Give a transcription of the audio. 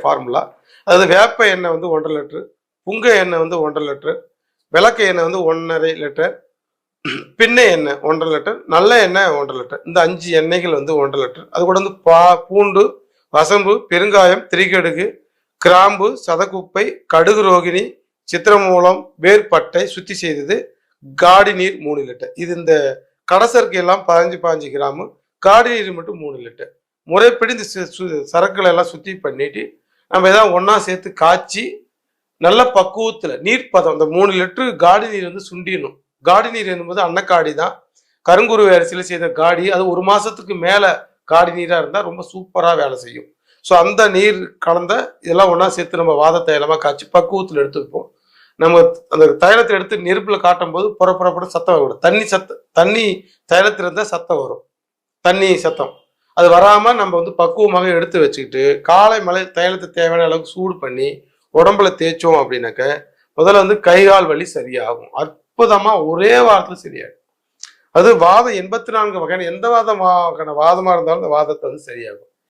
Formula. அதாவது வேப்ப எண்ணெய் வந்து 1.5 லிட்டரு, புங்க எண்ணெய் வந்து 1.5 லிட்டரு, விளக்கு எண்ணெய் வந்து 1.5 லிட்டர், பின்னை எண்ணெய் 1.5 லிட்டர், நல்ல எண்ணெய் 1.5 லிட்டர். இந்த 5 எண்ணெய்கள் வந்து 1.5 லிட்டர். அது கூட வந்து பூண்டு, வசம்பு, பெருங்காயம், திரிகடுகு, கிராம்பு, சதக்குப்பை, கடுகு ரோகிணி, சித்திரமூலம், வேர்பட்டை சுத்தி செய்தது, காடி நீர் 3 லிட்டர். இது இந்த கடசருக்கு எல்லாம் 15 கிராமு, காடி நீர் மட்டும் 3 லிட்டர். முறைப்படி இந்த சரக்குகளை எல்லாம் சுத்தி பண்ணிட்டு நம்ம எதாவது ஒன்னா சேர்த்து காய்ச்சி நல்ல பக்குவத்துல நீர்ப்பதம். இந்த 3 லிட்டரு காடி நீர் வந்து சுண்டிடணும். காடி நீர் என்பது அன்னக்காடி தான். கருங்குருவி அரிசியில செய்த காடி, அது 1 மாசத்துக்கு மேல காடி நீரா இருந்தா ரொம்ப சூப்பரா வேலை செய்யும். ஸோ அந்த நீர் கலந்த இதெல்லாம் ஒன்னா சேர்த்து நம்ம வாத தைலமா காய்ச்சி பக்குவத்துல எடுத்து வைப்போம். நம்ம அந்த தைலத்தை எடுத்து நெருப்புல காட்டும் போது புறப்புறப்பட சத்தம் வரும். தண்ணி தைலத்துல இருந்தா சத்தம் வரும், தண்ணி சத்தம். அது வராம நம்ம வந்து பக்குவமாக எடுத்து வச்சுக்கிட்டு காலை மலை தைலத்தை தேவையான அளவுக்கு சூடு பண்ணி உடம்புல தேய்ச்சோம் அப்படின்னாக்க முதல்ல வந்து கைகால் வலி சரியாகும். அற்புதமா ஒரே வாரத்துல சரியாகும். அது வாதம் 84 வகையான எந்த வாதமா இருந்தாலும் அந்த வாதத்தை வந்து சரியாகும்.